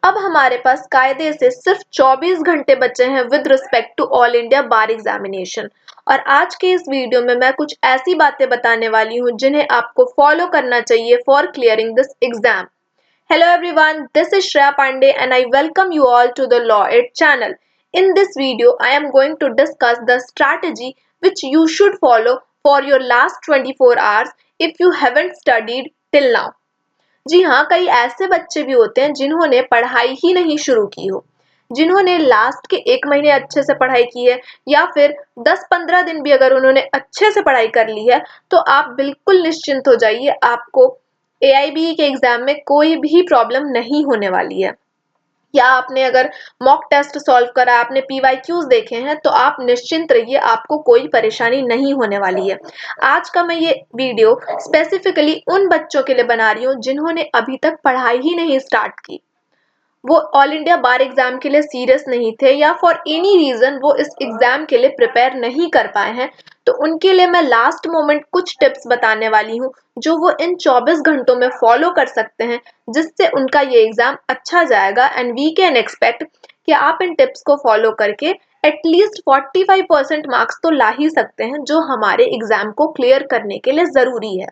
अब हमारे पास कायदे से सिर्फ 24 घंटे बचे हैं with respect to all India bar examination. और आज के इस वीडियो में मैं कुछ ऐसी बातें बताने वाली हूँ जिन्हें आपको फॉलो करना चाहिए for clearing this exam. Hello everyone, this is Shreya Pandey and I welcome you all to the Law It channel. In this video, I am going to discuss the strategy which you should follow for your last 24 hours if you haven't studied till now. जी हाँ, कई ऐसे बच्चे भी होते हैं जिन्होंने पढ़ाई ही नहीं शुरू की हो, जिन्होंने लास्ट के 1 महीने अच्छे से पढ़ाई की है या फिर 10-15 दिन भी अगर उन्होंने अच्छे से पढ़ाई कर ली है, तो आप बिल्कुल निश्चिंत हो जाइए, आपको AIBE के एग्जाम में कोई भी प्रॉब्लम नहीं होने वाली है। या आपने अगर मॉक टेस्ट सॉल्व करा, आपने PYQs देखे हैं, तो आप निश्चिंत रहिए, आपको कोई परेशानी नहीं होने वाली है। आज का मैं ये वीडियो स्पेसिफिकली उन बच्चों के लिए बना रही हूँ जिन्होंने अभी तक पढ़ाई ही नहीं स्टार्ट की, वो ऑल इंडिया बार एग्जाम के लिए सीरियस नहीं थे या फॉर एनी रीजन वो इस एग्जाम के लिए प्रिपेयर नहीं कर पाए हैं, तो उनके लिए मैं लास्ट मोमेंट कुछ टिप्स बताने वाली हूँ जो वो इन 24 घंटों में फॉलो कर सकते हैं, जिससे उनका ये एग्जाम अच्छा जाएगा। एंड वी कैन एक्सपेक्ट कि आप इन टिप्स को फॉलो करके एटलीस्ट 45% मार्क्स तो ला ही सकते हैं, जो हमारे एग्जाम को क्लियर करने के लिए जरूरी है।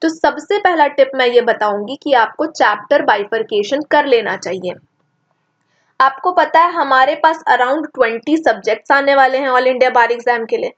तो सबसे पहला टिप मैं ये बताऊंगी कि आपको चैप्टर बाइफरकेशन कर लेना चाहिए। आपको पता है हमारे पास अराउंड 20 सब्जेक्ट्स आने वाले हैं ऑल इंडिया बार एग्जाम के लिए,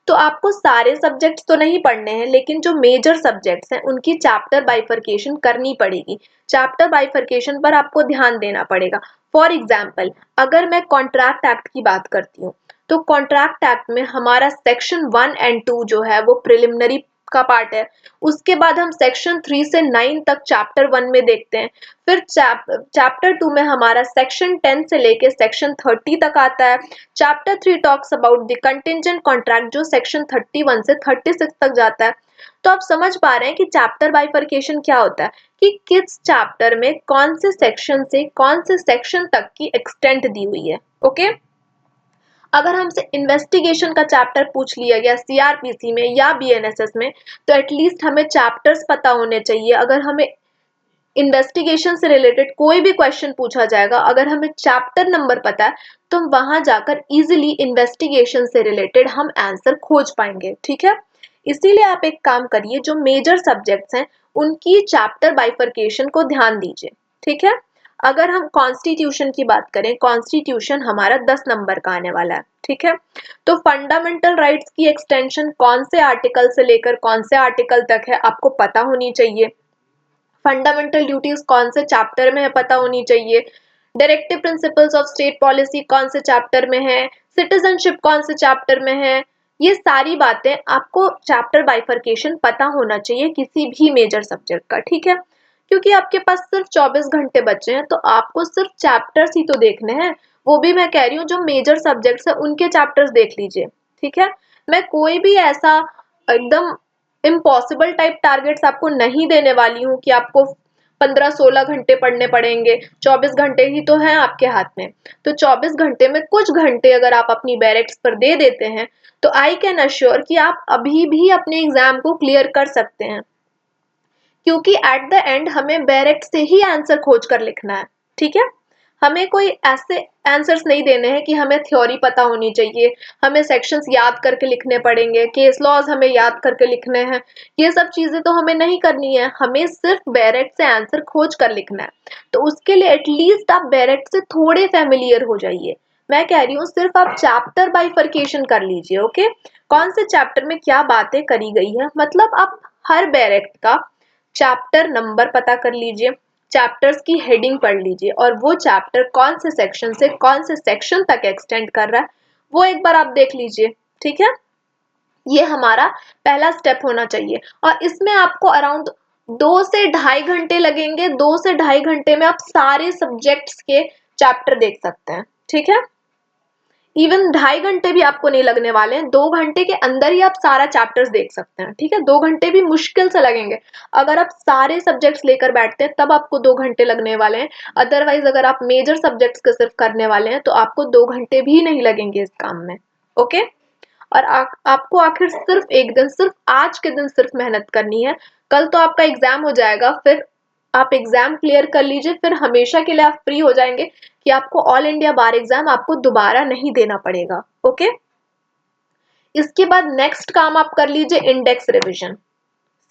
तो आपको सारे सब्जेक्ट्स तो नहीं पढ़ने हैं, लेकिन जो मेजर सब्जेक्ट्स हैं उनकी चैप्टर बाइफरकेशन करनी पड़ेगी। चैप्टर बाइफरकेशन पर आपको ध्यान देना पड़ेगा। फॉर एग्जाम्पल, अगर मैं कॉन्ट्रैक्ट एक्ट की बात करती हूँ, तो कॉन्ट्रैक्ट एक्ट में हमारा सेक्शन 1 एंड 2 जो है वो प्रिलिमिनरी का पार्ट है। उसके बाद हम सेक्शन 3 से 9 तक चैप्टर 1 में देखते हैं। फिर चैप्टर 2 में हमारा सेक्शन 10 से लेके सेक्शन 30 तक आता है। Chapter 3 talks about the contingent contract, जो सेक्शन 31 से 36 तक जाता है। तो आप समझ पा रहे हैं कि चैप्टर बाइफरकेशन क्या होता है, कि किस चैप्टर में कौन से सेक्शन से कौन से सेक्शन तक की एक्सटेंट दी हुई है। ओके, अगर हमसे इन्वेस्टिगेशन का चैप्टर पूछ लिया गया CRPC में या BNSS में, तो एटलीस्ट हमें चैप्टर्स पता होने चाहिए। अगर हमें इन्वेस्टिगेशन से रिलेटेड कोई भी क्वेश्चन पूछा जाएगा, अगर हमें चैप्टर नंबर पता है, तो हम वहां जाकर इजीली इन्वेस्टिगेशन से रिलेटेड हम आंसर खोज पाएंगे। ठीक है, इसीलिए आप एक काम करिए, जो मेजर सब्जेक्ट्स हैं उनकी चैप्टर बाइफरकेशन को ध्यान दीजिए। ठीक है, अगर हम कॉन्स्टिट्यूशन की बात करें, कॉन्स्टिट्यूशन हमारा 10 नंबर का आने वाला है। ठीक है, तो फंडामेंटल राइट्स की एक्सटेंशन कौन से आर्टिकल से लेकर कौन से आर्टिकल तक है आपको पता होनी चाहिए। फंडामेंटल ड्यूटीज कौन से चैप्टर में है पता होनी चाहिए। Directive principles of state policy कौन से चैप्टर में है। सिटीजनशिप कौन से चैप्टर में है। ये सारी बातें आपको चैप्टर बाइफरकेशन पता होना चाहिए किसी भी मेजर सब्जेक्ट का। ठीक है, क्योंकि आपके पास सिर्फ 24 घंटे बचे हैं, तो आपको सिर्फ चैप्टर्स ही तो देखने हैं। वो भी मैं कह रही हूँ जो मेजर सब्जेक्ट्स है उनके चैप्टर्स देख लीजिए। ठीक है, मैं कोई भी ऐसा एकदम इम्पॉसिबल टाइप टारगेट्स आपको नहीं देने वाली हूँ कि आपको 15-16 घंटे पढ़ने पड़ेंगे। 24 घंटे ही तो हैं आपके हाथ में, तो 24 घंटे में कुछ घंटे अगर आप अपनी बैरेक्स पर दे देते हैं, तो आई कैन अश्योर कि आप अभी भी अपने एग्जाम को क्लियर कर सकते हैं, क्योंकि एट द एंड हमें बैरेक्ट से ही आंसर खोज कर लिखना है। ठीक है, हमें कोई ऐसे आंसर्स नहीं देने हैं कि हमें थ्योरी पता होनी चाहिए, हमें सेक्शंस याद करके लिखने पड़ेंगे, केस लॉज हमें याद करके लिखने हैं। ये सब चीजें तो हमें नहीं करनी है, हमें सिर्फ बैरेक्ट से आंसर खोज कर लिखना है। तो उसके लिए एटलीस्ट आप बैरेक्ट से थोड़े फेमिलियर हो जाइए। मैं कह रही हूँ सिर्फ आप चैप्टर बाइफरकेशन कर लीजिए। ओके, कौन से चैप्टर में क्या बातें करी गई है, मतलब आप हर बैरेक्ट का चैप्टर नंबर पता कर लीजिए, चैप्टर्स की हेडिंग पढ़ लीजिए, और वो चैप्टर कौन से सेक्शन से कौन से सेक्शन तक एक्सटेंड कर रहा है वो एक बार आप देख लीजिए। ठीक है, ये हमारा पहला स्टेप होना चाहिए, और इसमें आपको अराउंड 2 से ढाई घंटे लगेंगे। 2 से ढाई घंटे में आप सारे सब्जेक्ट्स के चैप्टर देख सकते हैं। ठीक है, इवन 2.5 घंटे भी आपको नहीं लगने वाले हैं, 2 घंटे के अंदर ही आप सारा चैप्टर्स देख सकते हैं। ठीक है, 2 घंटे भी मुश्किल से लगेंगे। अगर आप सारे सब्जेक्ट्स लेकर बैठते हैं तब आपको 2 घंटे लगने वाले हैं, अदरवाइज अगर आप मेजर सब्जेक्ट्स के सिर्फ करने वाले हैं तो आपको 2 घंटे भी नहीं लगेंगे इस काम में। ओके, और आपको आखिर सिर्फ एक दिन, सिर्फ आज के दिन सिर्फ मेहनत करनी है। कल तो आपका एग्जाम हो जाएगा, फिर आप एग्जाम क्लियर कर लीजिए, फिर हमेशा के लिए आप फ्री हो जाएंगे कि आपको ऑल इंडिया बार एग्जाम आपको दोबारा नहीं देना पड़ेगा। ओके, इसके बाद नेक्स्ट काम आप कर लीजिए इंडेक्स रिवीजन।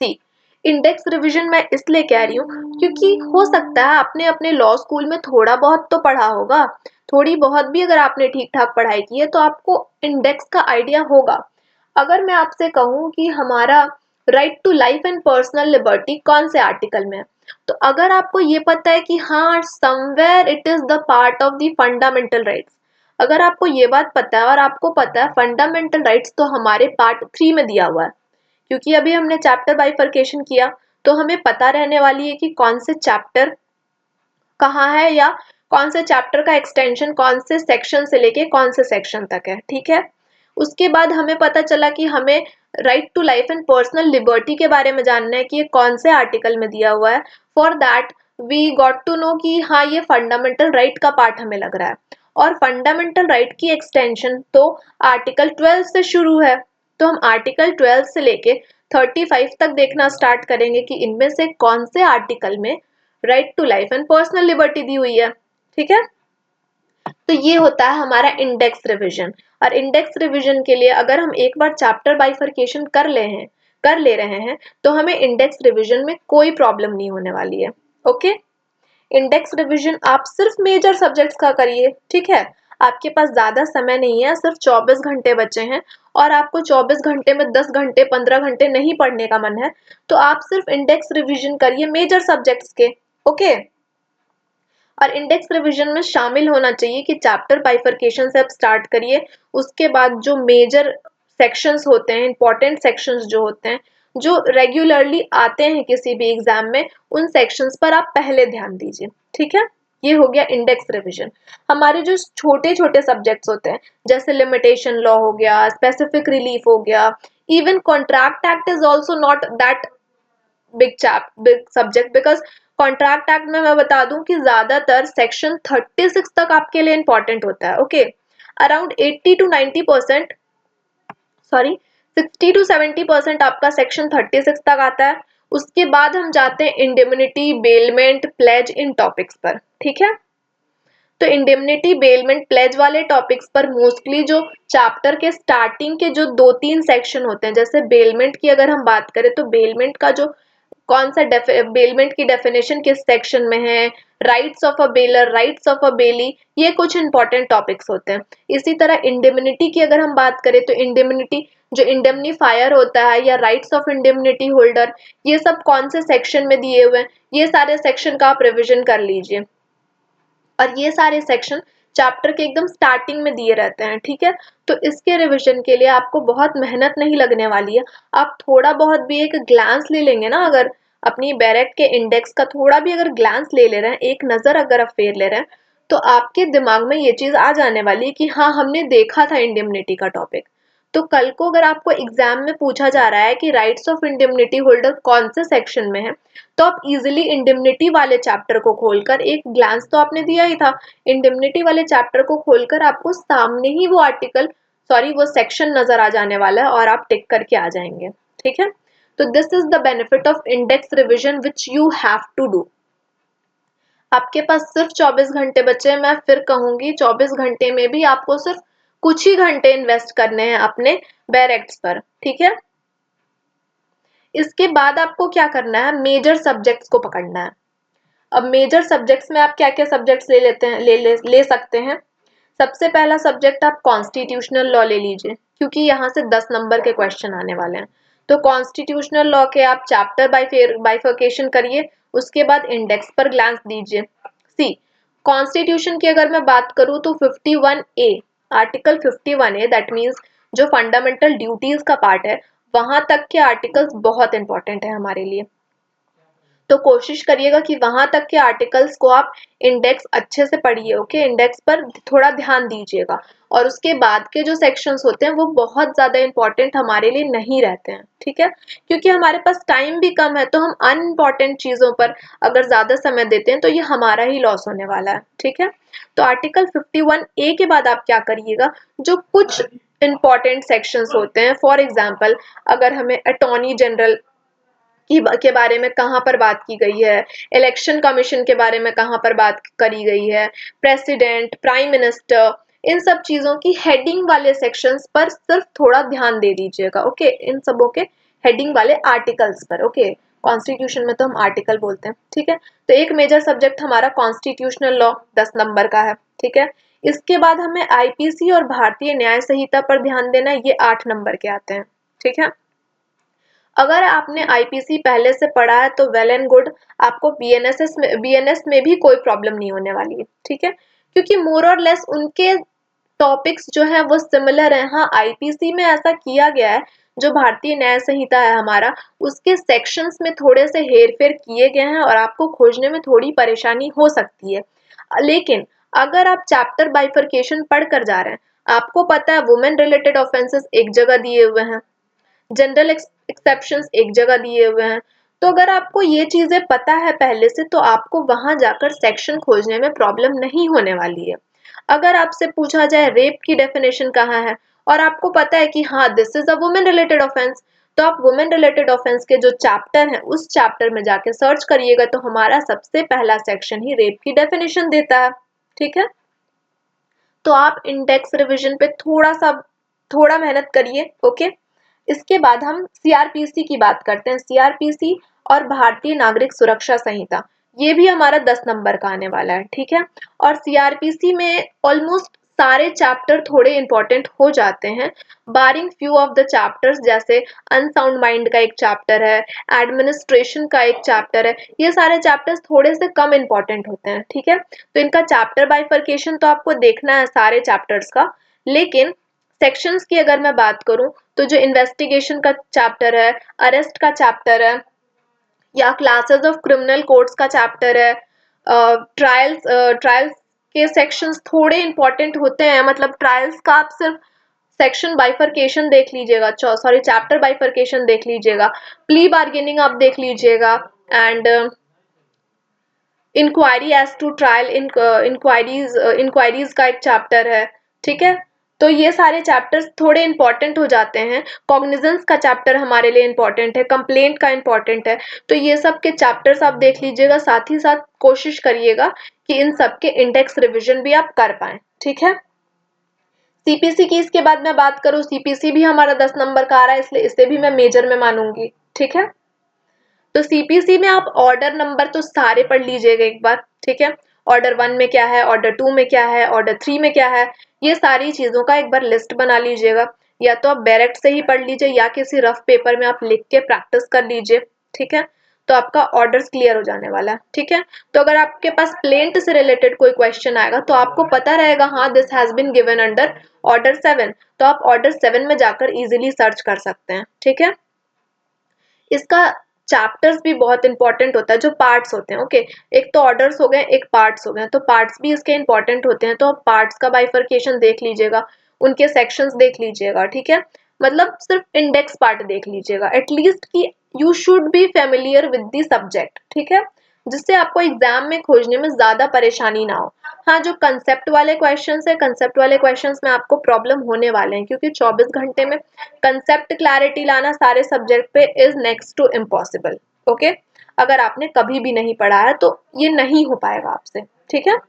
सी, इंडेक्स रिवीजन मैं इसलिए कह रही हूँ क्योंकि हो सकता है आपने अपने लॉ स्कूल में थोड़ा बहुत तो पढ़ा होगा, थोड़ी बहुत भी अगर आपने ठीक ठाक पढ़ाई की है तो आपको इंडेक्स का आइडिया होगा। अगर मैं आपसे कहूँ कि हमारा right to life and personal liberty कौन से आर्टिकल में है, तो अगर आपको ये पता है कि हाँ somewhere it is the part of the fundamental rights, अगर आपको ये बात पता है और आपको पता है फंडामेंटल राइट्स तो हमारे पार्ट 3 में दिया हुआ है, क्योंकि अभी हमने चैप्टर बाइफरकेशन किया तो हमें पता रहने वाली है कि कौन से चैप्टर कहाँ है या कौन से चैप्टर का एक्सटेंशन कौन से सेक्शन से लेके कौन से सेक्शन तक है। ठीक है, उसके बाद हमें पता चला कि हमें right to life and personal liberty के बारे में जानना है कि ये कौन से आर्टिकल में दिया हुआ है। For that we got to know कि हाँ ये फंडामेंटल राइट का पार्ट हमें लग रहा है, और फंडामेंटल राइट की एक्सटेंशन तो आर्टिकल 12 से शुरू है, तो हम आर्टिकल 12 से लेके 35 तक देखना स्टार्ट करेंगे कि इनमें से कौन से आर्टिकल में right to life and personal liberty दी हुई है। ठीक है, तो ये होता है हमारा इंडेक्स रिवीजन। और इंडेक्स रिवीजन के लिए अगर हम एक बार चैप्टर बाइफरकेशन कर ले रहे हैं तो हमें इंडेक्स रिवीजन में कोई प्रॉब्लम नहीं होने वाली है। ओके, इंडेक्स रिवीजन आप सिर्फ मेजर सब्जेक्ट्स का करिए। ठीक है, आपके पास ज्यादा समय नहीं है, सिर्फ 24 घंटे बचे हैं और आपको 24 घंटे में 10 घंटे 15 घंटे नहीं पढ़ने का मन है, तो आप सिर्फ इंडेक्स रिवीजन करिए मेजर सब्जेक्ट्स के। ओके, और इंडेक्स रिवीजन में शामिल होना चाहिए कि चैप्टर बाइफरकेशन से आप स्टार्ट करिए, उसके बाद जो मेजर सेक्शंस होते हैं, इंपॉर्टेंट सेक्शंस जो होते हैं, जो रेगुलरली आते हैं किसी भी एग्जाम में, उन सेक्शंस पर आप पहले ध्यान दीजिए। ठीक है, ये हो गया इंडेक्स रिवीजन। हमारे जो छोटे छोटे सब्जेक्ट्स होते हैं जैसे लिमिटेशन लॉ हो गया, स्पेसिफिक रिलीफ हो गया, even contract act is also not that big subject, because contract act में मैं बता दूं कि ज्यादातर सेक्शन 36 तक आपके लिए इंपॉर्टेंट होता है। Okay, around 80 to 90%, sorry 60 to 70% आपका सेक्शन 36 तक आता है। उसके बाद हम जाते हैं indemnity, bailment, plays in topics पर। ठीक है, तो इंडेमनिटी, बेलमेंट, प्लेज वाले टॉपिक्स पर मोस्टली जो चैप्टर के स्टार्टिंग के जो 2-3 सेक्शन होते हैं, जैसे बेलमेंट की अगर हम बात करें तो बेलमेंट का जो कौन सा बेलमेंट की डेफिनेशन किस सेक्शन में है, rights of a bailor, rights of a bailee, ये कुछ इंपॉर्टेंट टॉपिक्स होते हैं। इसी तरह इंडेमनिटी की अगर हम बात करें तो इंडेमनिटी जो इंडेमनीफायर होता है या राइट्स ऑफ इंडेमनिटी होल्डर, ये सब कौन से सेक्शन में दिए हुए हैं, ये सारे सेक्शन का आप रिविजन कर लीजिए। और ये सारे सेक्शन चैप्टर के एकदम स्टार्टिंग में दिए रहते हैं। ठीक है, तो इसके रिवीजन के लिए आपको बहुत मेहनत नहीं लगने वाली है। आप थोड़ा बहुत भी एक ग्लांस ले लेंगे ना, अगर अपनी बैरेट के इंडेक्स का थोड़ा भी अगर ग्लांस ले ले रहे हैं, एक नजर अगर आप फेर ले रहे हैं, तो आपके दिमाग में ये चीज आ जाने वाली है कि हाँ हमने देखा था इंडेमनिटी का टॉपिक। तो कल को अगर आपको एग्जाम में पूछा जा रहा है कि राइट्स ऑफ इंडेमनिटी होल्डर कौन से सेक्शन में है, तो आप इजीली इंडेमनिटी वाले चैप्टर को खोलकर, एक ग्लांस तो आपने दिया ही था, इंडेमनिटी वाले चैप्टर को खोलकर आपको सामने ही वो आर्टिकल, सॉरी वो सेक्शन नजर आ जाने वाला है और आप टिक करके आ जाएंगे। ठीक है, तो this is the benefit of index revision which you have to do. आपके पास सिर्फ 24 घंटे बचे हैं। मैं फिर कहूंगी 24 घंटे में भी आपको सिर्फ कुछ ही घंटे इन्वेस्ट करने हैं अपने बैरेक्ट्स पर। ठीक है, इसके बाद आपको क्या करना है, मेजर सब्जेक्ट्स को पकड़ना है। अब मेजर सब्जेक्ट्स में आप क्या क्या सब्जेक्ट्स ले लेते हैं, ले सकते हैं। सबसे पहला सब्जेक्ट आप कॉन्स्टिट्यूशनल लॉ ले लीजिए, क्योंकि यहाँ से 10 नंबर के क्वेश्चन आने वाले हैं। तो कॉन्स्टिट्यूशनल लॉ के आप चैप्टर बाइफर्केशन करिए, उसके बाद इंडेक्स पर ग्लांस दीजिए। सी, कॉन्स्टिट्यूशन की अगर मैं बात करूँ तो 51A, article 51A that means जो फंडामेंटल ड्यूटीज का पार्ट है, वहां तक के आर्टिकल्स बहुत इंपॉर्टेंट है हमारे लिए। तो कोशिश करिएगा कि वहां तक के आर्टिकल्स को आप इंडेक्स अच्छे से पढ़िए। ओके, इंडेक्स पर थोड़ा ध्यान दीजिएगा। और उसके बाद के जो सेक्शंस होते हैं वो बहुत ज्यादा इंपॉर्टेंट हमारे लिए नहीं रहते हैं। ठीक है, क्योंकि हमारे पास टाइम भी कम है, तो हम अनइम्पॉर्टेंट चीजों पर अगर ज्यादा समय देते हैं तो ये हमारा ही लॉस होने वाला है। ठीक है, तो आर्टिकल 51A के बाद आप क्या करिएगा, जो कुछ इंपॉर्टेंट सेक्शंस होते हैं, फॉर एग्जाम्पल अगर हमें अटॉर्नी जनरल के बारे में कहाँ पर बात की गई है, इलेक्शन कमीशन के बारे में कहाँ पर बात करी गई है, प्रेसिडेंट, प्राइम मिनिस्टर, इन सब चीजों की हेडिंग वाले सेक्शंस पर सिर्फ थोड़ा ध्यान दे दीजिएगा। ओके, इन सबों के हेडिंग वाले आर्टिकल्स पर। ओके, कॉन्स्टिट्यूशन में तो हम आर्टिकल बोलते हैं, ठीक है। तो एक मेजर सब्जेक्ट हमारा कॉन्स्टिट्यूशनल लॉ 10 नंबर का है, ठीक है। इसके बाद हमें आईपीसी और भारतीय न्याय संहिता पर ध्यान देना है, ये 8 नंबर के आते हैं, ठीक है। अगर आपने आईपीसी पहले से पढ़ा है तो वेल एंड गुड, आपको बीएनएस में भी कोई प्रॉब्लम नहीं होने वाली है, ठीक है, क्योंकि मोर और लेस उनके टॉपिक्स जो है वो सिमिलर है। हाँ, आईपीसी में ऐसा किया गया है, जो भारतीय न्याय संहिता है हमारा, उसके सेक्शंस में थोड़े से हेरफेर किए गए हैं और आपको खोजने में थोड़ी परेशानी हो सकती है। लेकिन अगर आप चैप्टर बाइफरकेशन पढ़कर जा रहे हैं, आपको पता है वुमेन रिलेटेड ऑफेंसेस एक जगह दिए हुए हैं, जनरल एक्सेप्शंस एक जगह दिए हुए हैं, तो अगर आपको ये चीजें पता है पहले से, तो आपको वहां जाकर सेक्शन खोजने में प्रॉब्लम नहीं होने वाली है। अगर आपसे पूछा जाए रेप की डेफिनेशन कहाँ है, और आपको पता है कि हाँ this is a women related offence, तो आप वुमेन रिलेटेड ऑफेंस के जो चैप्टर है उस चैप्टर में जाके सर्च करिएगा, तो हमारा सबसे पहला सेक्शन ही रेप की डेफिनेशन देता है, ठीक है। तो आप इंडेक्स रिवीजन पे थोड़ा मेहनत करिए। ओके, इसके बाद हम सीआरपीसी की बात करते हैं। सीआरपीसी और भारतीय नागरिक सुरक्षा संहिता, ये भी हमारा 10 नंबर का आने वाला है, ठीक है। और सीआरपीसी में ऑलमोस्ट सारे चैप्टर थोड़े इंपॉर्टेंट हो जाते हैं, बारिंग फ्यू ऑफ द चैप्टर्स, जैसे अनसाउंड माइंड का एक चैप्टर है, एडमिनिस्ट्रेशन का एक चैप्टर है, ये सारे चैप्टर्स थोड़े से कम इंपॉर्टेंट होते हैं, ठीक है। तो इनका चैप्टर बाइफरकेशन तो आपको देखना है सारे चैप्टर्स का, लेकिन सेक्शंस की अगर मैं बात करूं, तो जो इन्वेस्टिगेशन का चैप्टर है, अरेस्ट का चैप्टर है, या क्लासेस ऑफ क्रिमिनल कोड्स का चैप्टर है, ट्रायल्स के सेक्शंस थोड़े इंपॉर्टेंट होते हैं। मतलब ट्रायल्स का आप सिर्फ सेक्शन बाइफरकेशन देख लीजिएगा, सॉरी चैप्टर बाइफरकेशन देख लीजिएगा, प्ली बार्गेनिंग आप देख लीजिएगा, and inquiry as to trial inquiries का एक चैप्टर है, ठीक है। तो ये सारे चैप्टर्स थोड़े इंपॉर्टेंट हो जाते हैं। कॉग्निजेंस का चैप्टर हमारे लिए इंपॉर्टेंट है, कंप्लेंट का इंपॉर्टेंट है, तो ये सब के चैप्टर्स आप देख लीजिएगा। साथ ही साथ कोशिश करिएगा कि इन सब के इंडेक्स रिविजन भी आप कर पाए, ठीक है। सीपीसी की इसके बाद मैं बात करूं, सीपीसी भी हमारा 10 नंबर का आ रहा है, इसलिए इसे भी मैं मेजर में मानूंगी, ठीक है। तो सीपीसी में आप ऑर्डर नंबर तो सारे पढ़ लीजिएगा एक बार, ठीक है। ऑर्डर 1 में क्या है, ऑर्डर 2 में क्या है, ऑर्डर 3 में क्या है, ये सारी चीजों का एक बार लिस्ट बना लीजिएगा। या तो आप डायरेक्ट से ही पढ़ लीजिए, या किसी रफ पेपर में आप लिख के प्रैक्टिस कर लीजिए, ठीक है। तो आपका ऑर्डर्स क्लियर हो जाने वाला है, ठीक है। तो अगर आपके पास प्लेंट से रिलेटेड कोई क्वेश्चन आएगा, तो आपको पता रहेगा हाँ this has been given under order 7, तो आप ऑर्डर 7 में जाकर इजीली सर्च कर सकते हैं, ठीक है। इसका चैप्टर्स भी बहुत इंपॉर्टेंट होता है, जो पार्ट्स होते हैं। ओके, एक तो ऑर्डर्स हो गए, एक पार्ट्स हो गए, तो पार्ट्स भी इसके इंपॉर्टेंट होते हैं, तो आप पार्ट्स का बाइफरकेशन देख लीजिएगा, उनके सेक्शंस देख लीजिएगा, ठीक है। मतलब सिर्फ इंडेक्स पार्ट देख लीजिएगा एटलीस्ट, कि you should be familiar with the subject, ठीक है, जिससे आपको एग्जाम में खोजने में ज्यादा परेशानी ना हो। हाँ, जो कंसेप्ट वाले क्वेश्चंस है, कंसेप्ट वाले क्वेश्चंस में आपको प्रॉब्लम होने वाले हैं, क्योंकि 24 घंटे में कंसेप्ट क्लैरिटी लाना सारे सब्जेक्ट पे is next to impossible. Okay, अगर आपने कभी भी नहीं पढ़ा है तो ये नहीं हो पाएगा आपसे, ठीक है।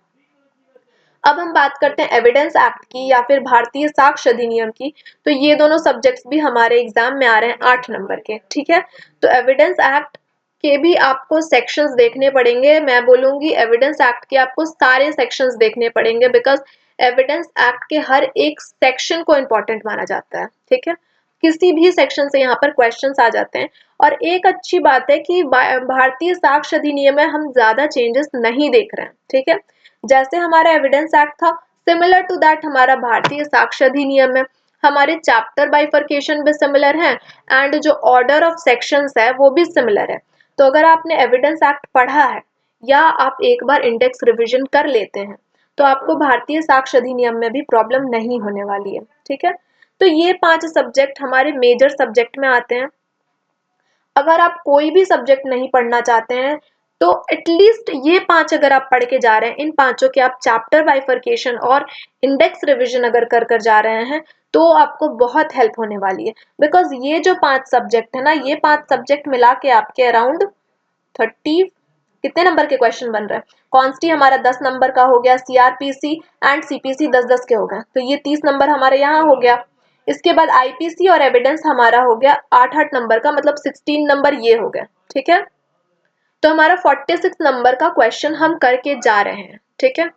अब हम बात करते हैं एविडेंस एक्ट की या फिर भारतीय साक्ष्य अधिनियम की। तो ये दोनों सब्जेक्ट्स भी हमारे एग्जाम में आ रहे हैं 8 नंबर के, ठीक है। तो एविडेंस एक्ट के भी आपको सेक्शंस देखने पड़ेंगे। मैं बोलूंगी एविडेंस एक्ट के आपको सारे सेक्शंस देखने पड़ेंगे, बिकॉज एविडेंस एक्ट के हर एक सेक्शन को इम्पोर्टेंट माना जाता है, ठीक है। किसी भी सेक्शन से यहाँ पर क्वेश्चंस आ जाते हैं। और एक अच्छी बात है कि भारतीय साक्ष्य अधिनियम में हम ज्यादा चेंजेस नहीं देख रहे हैं, ठीक है। जैसे हमारा एविडेंस एक्ट था, सिमिलर टू दैट हमारा भारतीय साक्ष्य अधिनियम है। हमारे चैप्टर बाइफरकेशन भी सिमिलर है, एंड जो ऑर्डर ऑफ सेक्शंस है वो भी सिमिलर है। तो अगर आपने एविडेंस एक्ट पढ़ा है, या आप एक बार इंडेक्स रिवीजन कर लेते हैं, तो आपको भारतीय साक्ष्य अधिनियम में भी प्रॉब्लम नहीं होने वाली है, ठीक है। तो ये 5 सब्जेक्ट हमारे मेजर सब्जेक्ट में आते हैं। अगर आप कोई भी सब्जेक्ट नहीं पढ़ना चाहते हैं, तो एटलीस्ट ये 5 अगर आप पढ़ के जा रहे हैं, इन पांचों के आप चैप्टर बाइफरकेशन और इंडेक्स रिवीजन अगर कर कर जा रहे हैं, तो आपको बहुत हेल्प होने वाली है। बिकॉज ये जो 5 सब्जेक्ट है ना, ये 5 सब्जेक्ट मिला के आपके अराउंड 30 कितने नंबर के क्वेश्चन बन रहे हैं। कॉन्स्टी हमारा 10 नंबर का हो गया, सीआरपीसी एंड सीपीसी 10-10 के हो गए, तो ये 30 नंबर हमारे यहाँ हो गया। इसके बाद आईपीसी और एविडेंस हमारा हो गया 8-8 नंबर का, मतलब 16 नंबर ये हो गए। ठीक है, तो हमारा 46 नंबर का क्वेश्चन हम करके जा रहे हैं। ठीक है,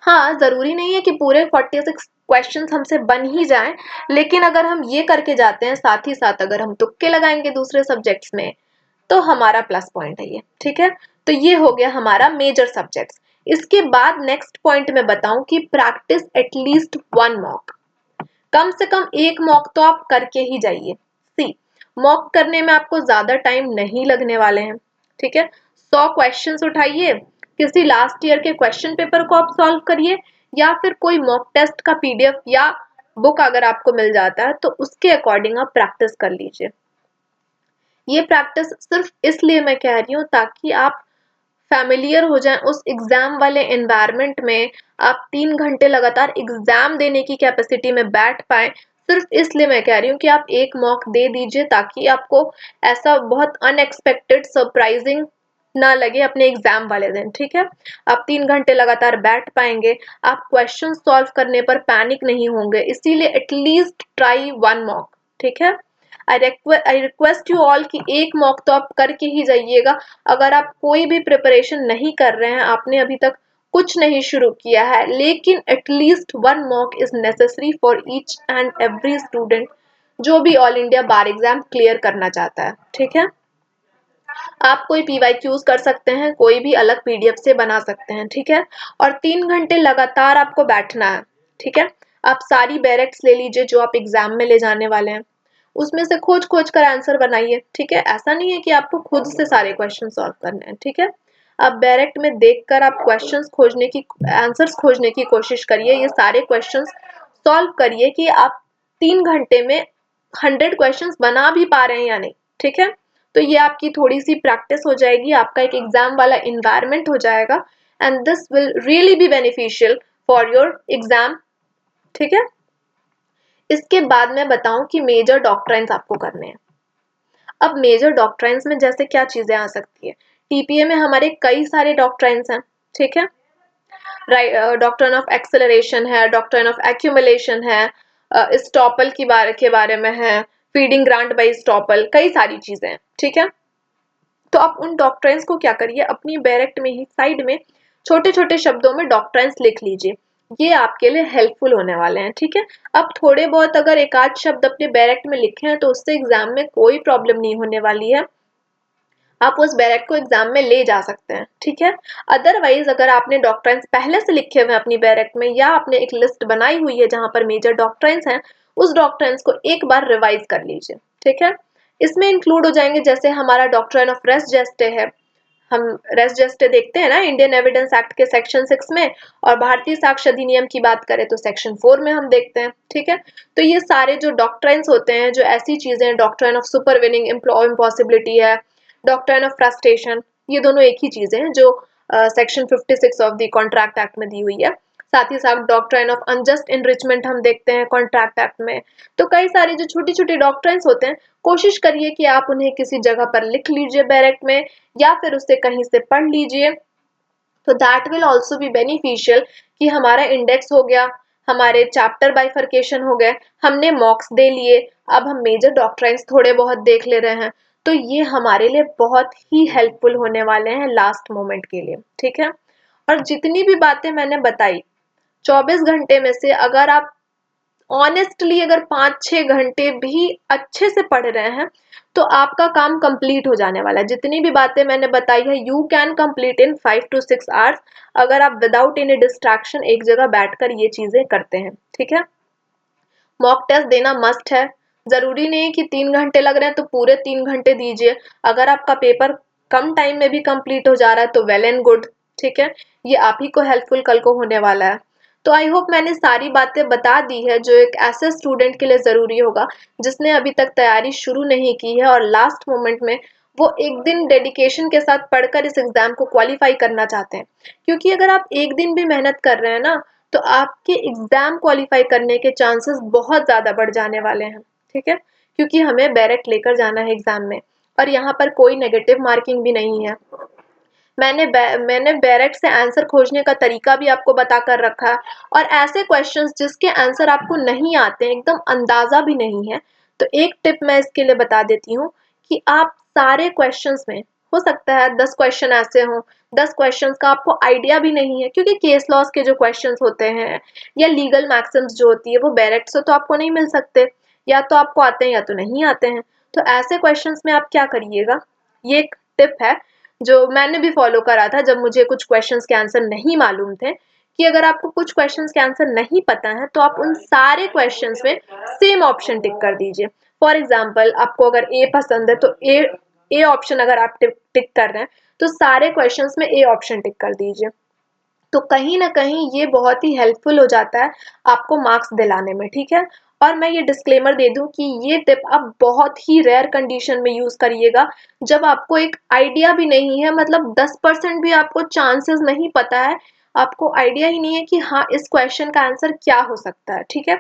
हाँ जरूरी नहीं है कि पूरे 46 क्वेश्चंस हमसे बन ही जाएं, लेकिन अगर हम ये करके जाते हैं साथ ही साथ अगर हम तुक्के लगाएंगे दूसरे सब्जेक्ट्स में तो हमारा प्लस पॉइंट है ये। ठीक है, तो ये हो गया हमारा मेजर सब्जेक्ट्स। इसके बाद नेक्स्ट पॉइंट में बताऊं कि प्रैक्टिस एटलीस्ट 1 मॉक। कम से कम एक मॉक तो आप करके ही जाइए। सी, मॉक करने में आपको ज्यादा टाइम नहीं लगने वाले हैं। ठीक है, 100 क्वेश्चंस उठाइए, किसी लास्ट ईयर के क्वेश्चन पेपर को आप सॉल्व करिए, या फिर कोई मॉक टेस्ट का पीडीएफ या बुक अगर आपको मिल जाता है तो उसके अकॉर्डिंग आप प्रैक्टिस कर लीजिए। ये प्रैक्टिस सिर्फ इसलिए मैं कह रही हूँ ताकि आप फैमिलियर हो जाएं उस एग्जाम वाले एनवायरनमेंट में, आप 3 घंटे लगातार एग्जाम देने की कैपेसिटी में बैठ पाए। सिर्फ इसलिए मैं कह रही हूँ कि आप एक मॉक दे दीजिए ताकि आपको ऐसा बहुत अनएक्सपेक्टेड सरप्राइजिंग ना लगे अपने एग्जाम वाले दिन। ठीक है, आप 3 घंटे लगातार बैठ पाएंगे, आप क्वेश्चन सॉल्व करने पर पैनिक नहीं होंगे, इसीलिए एटलीस्ट ट्राई 1 मॉक। ठीक है, आई रिक्वेस्ट यू ऑल कि एक मॉक तो आप करके ही जाइएगा। अगर आप कोई भी प्रिपरेशन नहीं कर रहे हैं, आपने अभी तक कुछ नहीं शुरू किया है, लेकिन at least 1 mock is necessary for each and every student जो भी ऑल इंडिया बार एग्जाम क्लियर करना चाहता है। ठीक है, आप कोई पीवाईक्यूज कर सकते हैं, कोई भी अलग पीडीएफ से बना सकते हैं। ठीक है, और 3 घंटे लगातार आपको बैठना है। ठीक है, आप सारी बैरेक्ट्स ले लीजिए जो आप एग्जाम में ले जाने वाले हैं, उसमें से खोज खोज कर आंसर बनाइए। ठीक है, ऐसा नहीं है कि आपको खुद से सारे क्वेश्चन सॉल्व करने हैं। ठीक है, आप डायरेक्ट में देखकर आप क्वेश्चंस खोजने की, आंसर्स खोजने की कोशिश करिए, ये सारे क्वेश्चंस सॉल्व करिए कि आप 3 घंटे में 100 क्वेश्चंस बना भी पा रहे हैं या नहीं। ठीक है, तो ये आपकी थोड़ी सी प्रैक्टिस हो जाएगी, आपका एक एग्जाम वाला इन्वायरमेंट हो जाएगा, and this will really be beneficial for your exam. ठीक है, इसके बाद मैं बताऊं कि मेजर डॉक्ट्राइन्स आपको करने हैं। अब मेजर डॉक्ट्राइन्स में जैसे क्या चीजें आ सकती है, टीपीए में हमारे कई सारे डॉक्ट्राइन्स हैं। ठीक है, डॉक्ट्राइन ऑफ एक्सेलरेशन है, डॉक्ट्राइन ऑफ एक्यूमुलेशन है, स्टॉपल के बारे में है, फीडिंग ग्रांट बाय स्टॉपल, कई सारी चीजें हैं। ठीक है, तो आप उन डॉक्ट्राइन्स को क्या करिए, अपनी बैरेक्ट में ही साइड में छोटे छोटे शब्दों में डॉक्ट्राइन्स लिख लीजिए, ये आपके लिए हेल्पफुल होने वाले हैं। ठीक है, अब थोड़े बहुत अगर एक आध शब्द अपने बैरेक्ट में लिखे हैं तो उससे एग्जाम में कोई प्रॉब्लम नहीं होने वाली है, आप उस बैरेक्ट को एग्जाम में ले जा सकते हैं। ठीक है, अदरवाइज अगर आपने डॉक्ट्राइन्स पहले से लिखे हुए अपनी बैरेक्ट में, या आपने एक लिस्ट बनाई हुई है जहां पर मेजर डॉक्ट्राइन्स हैं, उस डॉक्ट्राइन्स को एक बार रिवाइज कर लीजिए। ठीक है, इसमें इंक्लूड हो जाएंगे जैसे हमारा डॉक्ट्राइन ऑफ रेस जेस्टे है, हम रेस जेस्टे देखते हैं ना इंडियन एविडेंस एक्ट के सेक्शन 6 में, और भारतीय साक्ष्य अधिनियम की बात करें तो सेक्शन 4 में हम देखते हैं। ठीक है, तो ये सारे जो डॉक्ट्राइन्स होते हैं, जो ऐसी चीजें, डॉक्ट्राइन ऑफ सुपरविनिंग इम्पॉसिबिलिटी है, डॉक्ट्राइन ऑफ फ्रस्ट्रेशन, ये दोनों एक ही चीजें हैं जो section 56 of the contract act में दी हुई है। साथ ही साथ डॉक्ट्राइन ऑफ अनजस्ट इनरिचमेंट हम देखते हैं कॉन्ट्रैक्ट एक्ट में। तो कई सारी जो छोटी छोटी डॉक्ट्राइन्स होते हैं, कोशिश करिए कि आप उन्हें किसी जगह पर लिख लीजिए बैरेक्ट में, या फिर उससे कहीं से पढ़ लीजिए, तो that will also be beneficial कि हमारा इंडेक्स हो गया, हमारे चैप्टर बाइफर्केशन हो गए, हमने मॉक्स दे लिए, अब हम मेजर डॉक्ट्राइन्स थोड़े बहुत देख ले रहे हैं, तो ये हमारे लिए बहुत ही हेल्पफुल होने वाले हैं लास्ट मोमेंट के लिए। ठीक है, और जितनी भी बातें मैंने बताई 24 घंटे में से अगर आप ऑनेस्टली अगर 5-6 घंटे भी अच्छे से पढ़ रहे हैं तो आपका काम कंप्लीट हो जाने वाला है। जितनी भी बातें मैंने बताई है you can complete in 5 to 6 hours, अगर आप विदाउट एनी डिस्ट्रैक्शन एक जगह बैठकर ये चीजें करते हैं। ठीक है, मॉक टेस्ट देना मस्ट है, जरूरी नहीं है कि 3 घंटे लग रहे हैं तो पूरे 3 घंटे दीजिए, अगर आपका पेपर कम टाइम में भी कंप्लीट हो जा रहा है तो वेल एंड गुड। ठीक है, ये आप ही को हेल्पफुल कल को होने वाला है। तो आई होप मैंने सारी बातें बता दी है जो एक ऐसे स्टूडेंट के लिए जरूरी होगा जिसने अभी तक तैयारी शुरू नहीं की है और लास्ट मोमेंट में वो एक दिन डेडिकेशन के साथ पढ़कर इस एग्जाम को क्वालिफाई करना चाहते हैं। क्योंकि अगर आप एक दिन भी मेहनत कर रहे हैं ना, तो आपके एग्जाम क्वालिफाई करने के चांसेस बहुत ज़्यादा बढ़ जाने वाले हैं, ठीक है, क्योंकि हमें बैरेक्ट लेकर जाना है एग्जाम में और यहाँ पर कोई नेगेटिव मार्किंग भी नहीं है। मैंने बैरेक्ट से आंसर खोजने का तरीका भी आपको बता कर रखा है और ऐसे क्वेश्चंस जिसके आंसर आपको नहीं आते हैं, एकदम अंदाजा भी नहीं है, तो एक टिप मैं इसके लिए बता देती हूँ कि आप सारे क्वेश्चंस में, हो सकता है 10 क्वेश्चन ऐसे हों, 10 क्वेश्चंस का आपको आइडिया भी नहीं है, क्योंकि केस लॉस के जो क्वेश्चंस होते हैं या लीगल मैक्सिम्स जो होती है वो बैरेक्ट से तो आपको नहीं मिल सकते, या तो आपको आते हैं या तो नहीं आते हैं। तो ऐसे क्वेश्चंस में आप क्या करिएगा, ये एक टिप है जो मैंने भी फॉलो करा था जब मुझे कुछ क्वेश्चंस के आंसर नहीं मालूम थे, कि अगर आपको कुछ क्वेश्चंस के आंसर नहीं पता है तो आप उन सारे क्वेश्चंस में सेम ऑप्शन टिक कर दीजिए। फॉर एग्जांपल आपको अगर ए पसंद है तो ए ऑप्शन अगर आप टिक कर रहे हैं तो सारे क्वेश्चंस में ए ऑप्शन टिक कर दीजिए। तो कहीं न कहीं ये बहुत ही हेल्पफुल हो जाता है आपको मार्क्स दिलाने में, ठीक है? और मैं ये डिस्क्लेमर दे दूँ कि ये टिप आप बहुत ही रेयर कंडीशन में यूज़ करिएगा, जब आपको एक आइडिया भी नहीं है, मतलब 10% भी आपको चांसेस नहीं पता है, आपको आइडिया ही नहीं है कि हाँ, इस क्वेश्चन का आंसर क्या हो सकता है, ठीक है?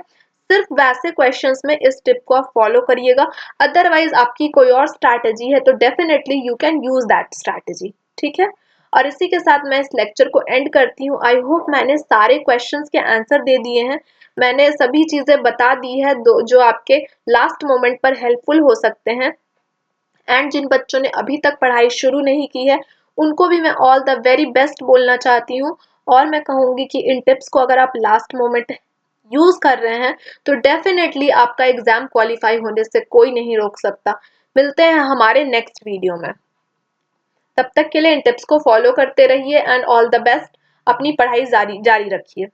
सिर्फ वैसे क्वेश्चंस में इस टिप को आप फॉलो करिएगा, अदरवाइज़ आपकी कोई और स्ट्रैटेजी है तो definitely you can use that strategy, ठीक है? और इसी के साथ मैं इस लेक्चर को एंड करती हूँ। आई होप मैंने सारे क्वेश्चंस के आंसर दे दिए हैं। मैंने सभी चीज़ें बता दी है दो जो आपके लास्ट मोमेंट पर हेल्पफुल हो सकते हैं। एंड जिन बच्चों ने अभी तक पढ़ाई शुरू नहीं की है, उनको भी मैं ऑल द वेरी बेस्ट बोलना चाहती हूँ और मैं कहूँगी कि इन टिप्स को अगर आप लास्ट मोमेंट यूज़ कर रहे हैं, तो डेफिनेटली आपका एग्ज़ाम क्वालिफाई होने से कोई नहीं रोक सकता। मिलते हैं हमारे नेक्स्ट वीडियो में। तब तक के लिए इन टिप्स को फॉलो करते रहिए एंड ऑल द बेस्ट। अपनी पढ़ाई जारी जारी रखिए।